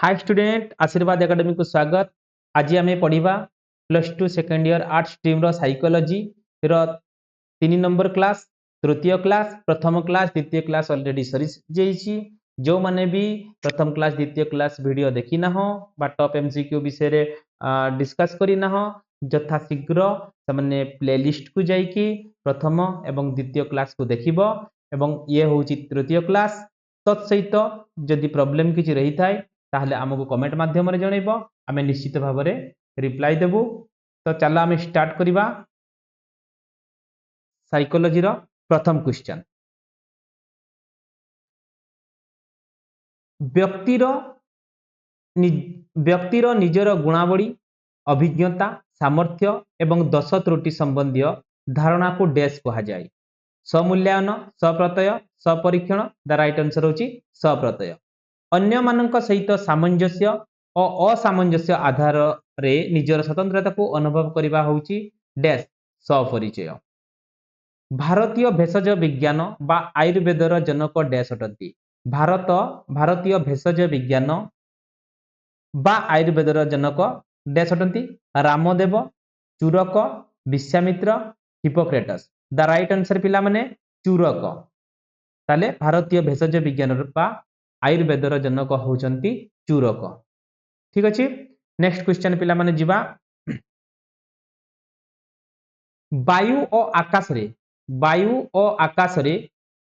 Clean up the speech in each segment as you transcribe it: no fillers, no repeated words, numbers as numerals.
Hi student आशीर्वाद academy को स्वागत। आज आम पढ़ा +2 second year art stream psychology रो 3 नंबर क्लास, तृतीय क्लास, प्रथम क्लास, द्वितीय क्लास ऑलरेडी सरी जाइए। जो माने भी प्रथम क्लास द्वितीय क्लास वीडियो देखी ना हो बा टॉप एमसीक्यू विषय डिस्कस करी ना हो यथा शीघ्र से प्लेलिस्ट को जाइए प्रथम एवं द्वितीय क्लास को देखिबो एवं ये होची तृतीय क्लास। तत्सहित जदि प्रॉब्लम किछि रही थाए ताहले आमको कमेंट माध्यम रे जणैबो, आमे निश्चित भाव रे रिप्लाई देबु। तो चलो आमे स्टार्ट करिबा साइकोलॉजी रो प्रथम क्वेश्चन। व्यक्तिर निजर गुणावली, अभिज्ञता, सामर्थ्य एवं दोष त्रुटि संबंधी धारणा को डैश कहा जाए। समूल्यांकन, सप्रत्यय, सपरीक्षण। द राइट आंसर होची सप्रत्यय। अन्य मानक सहित सामंजस्य और असामंजस्य आधार रे निजर स्वतंत्रता को अनुभव करिबा होची डैश स्वपरिचय। भारतीय भेषज विज्ञान बा आयुर्वेदर जनक डैश अटंती। भारतीय भेषज विज्ञान बा आयुर्वेदर जनक डैश अटंती। Ramdev, Charak, Vishwamitra, Hippocrates. The right answer पिला माने चूरक। ताले भारतीय भेषज विज्ञान बा आयुर्वेदर जनक होचंती चूरक। ठीक अछि। नेक्स्ट क्वेश्चन पिला माने जिबा। वायु और आकाश रे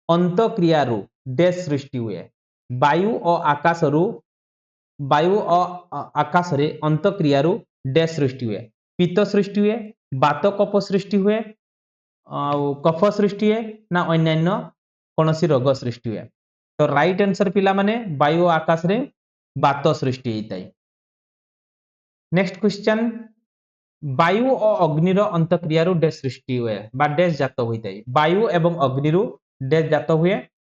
अंतक्रिया रु डैश सृष्टि हुए। वायु और आकाश रे अंतक्रिया रु डैश सृष्टि हुए। पित्त सृष्टि हुए, बात कफ सृष्टि हुए, कफ सृष्टि हुए ना अन्यान्य कौनसी रोग सृष्टि हुए। तो राइट आंसर पिला माने वायु आकाश रे बात सृष्टि होइताई। Next question. वायु और अग्निर अंतक्रिया रु डैश सृष्टि हुए बा डैश जात होइताई। वायु एवं अग्नि रु डैश जात हुए।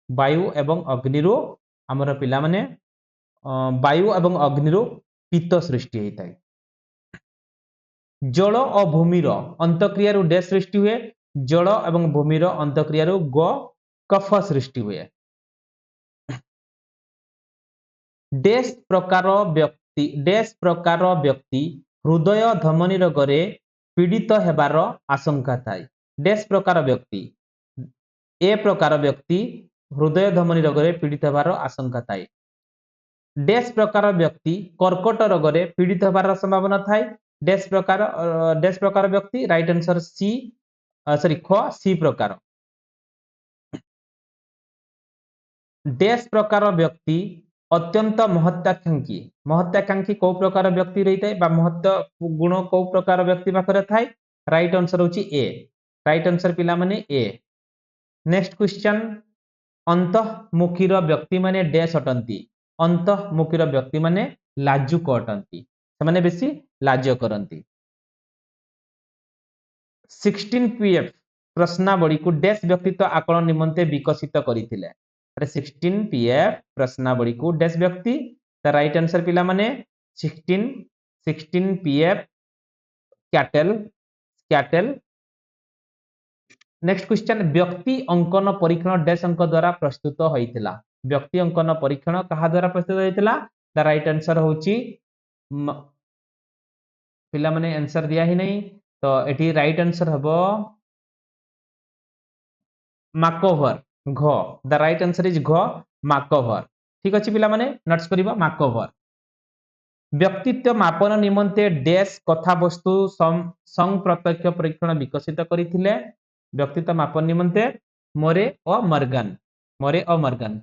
वायु एवं अग्नि रु हमर पिला माने वायु एवं अग्नि रु पित्त सृष्टि होइताई। जल और भूमिर अंतक्रिया रु डैश सृष्टि हुए। जल एवं भूमिर अंतक्रिया रु कफ सृष्टि हुए। डैश प्रकार व्यक्ति हृदय धमनी रोगरे पीड़ित हेबार आशंका थाए। डैश प्रकार व्यक्ति ए प्रकार व्यक्ति हृदय धमनी रोगरे पीड़ित हेबार आशंका थाए। डैश प्रकार व्यक्ति कर्कट रोगरे पीड़ित हेबार संभावना थाए। डैश प्रकार व्यक्ति राइट आंसर सी ख सी प्रकार। डैश प्रकार व्यक्ति अत्यंत महत्वाकांक्षी को प्रकार व्यक्ति रही है बा महत्व गुण को प्रकार व्यक्ति पाखरे थाए। राइट आंसर होची ए। राइट आंसर पिला माने ए। Next question. अंतःमुखीर व्यक्ति माने डैश अटंती। अंतःमुखीर व्यक्ति माने लाजुक अटंती, से बेसी लाज करंती। 16 पीएफ प्रश्नावली को डैश व्यक्तित्व आकलन निमंते विकसित करथिले। 16 पीएफ प्रश्नावली को डैश व्यक्ति। द राइट आंसर पिला माने 16 पीएफ कैटल। Next question. व्यक्ति अंकन परीक्षण डैश अंक द्वारा प्रस्तुत होइतिला। व्यक्ति अंकन परीक्षण कहा द्वारा प्रस्तुत होइतिला। द राइट आंसर होची पिला माने आंसर दिया ही नहीं तो एटी राइट आंसर हबो मार्कोवर घ। द राइट आंसर इज घ मार्कोवर। ठीक अछि पिला माने नोट्स करिबा मार्कोवर। व्यक्तित्व मापन निमंते डैश कथा वस्तु संप्रत्यक्ष परीक्षण विकसित करथिले। व्यक्तित्व मापन निमंते मोरे और मर्गन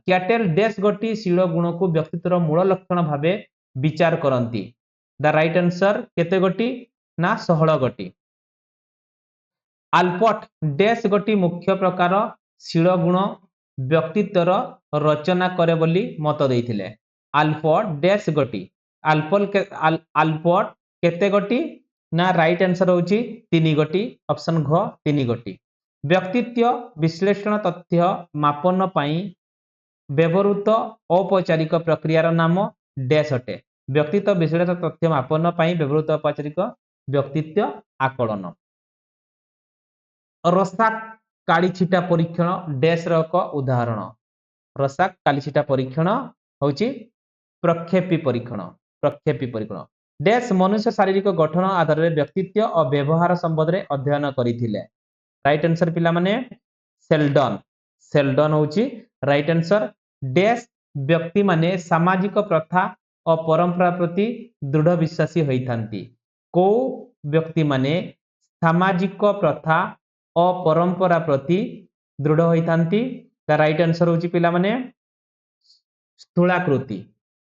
कैटल डैश गोटी शील गुण को व्यक्तित्वर मूल लक्षण भावे विचार करंती। द राइट आंसर केते गोटी ना 16 गोटी। आल्पोर्ट डैश गोटी मुख्य प्रकार शील गुण व्यक्तित्वर रचना करे बोली मत देइथिले। आल्पोर्ट डैश गोटी आल्पोर्ट केते गोटी ना राइट आंसर होची 3 गोटी। ऑप्शन घ 3 गोटी। व्यक्तित्व विश्लेषण तथ्य मापन पाई व्यवहृत औपचारिक प्रक्रियार नाम डैश अटे। व्यक्तित्व विश्लेषण तथ्य मापन पाई व्यवहृत औपचारिक व्यक्तित्व आकलन। रसाक कालीछिटा परीक्षण डैश रो एक उदाहरण। रसाक कालीछिटा परीक्षण होची प्रक्षेपी परीक्षण प्रक्षेपी परीक्षण डैश मनुष्य शारीरिक गठन आधार रे व्यक्तित्व और व्यवहार संबंध में अध्ययन करथिले राइट आंसर पिला माने सेल्डन सेल्डन होची राइट आंसर डैश व्यक्ति माने सामाजिक प्रथा और परंपरा प्रति दृढ़ विश्वासी होइथांती को व्यक्ति माने सामाजिक प्रथा और परंपरा प्रति दृढ़ होइथांती द राइट आंसर होची पिला माने स्थूलाकृति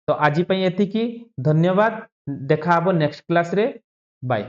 तो आज एतिकी धन्यवाद देखा हबो नेक्स्ट क्लास रे बाय।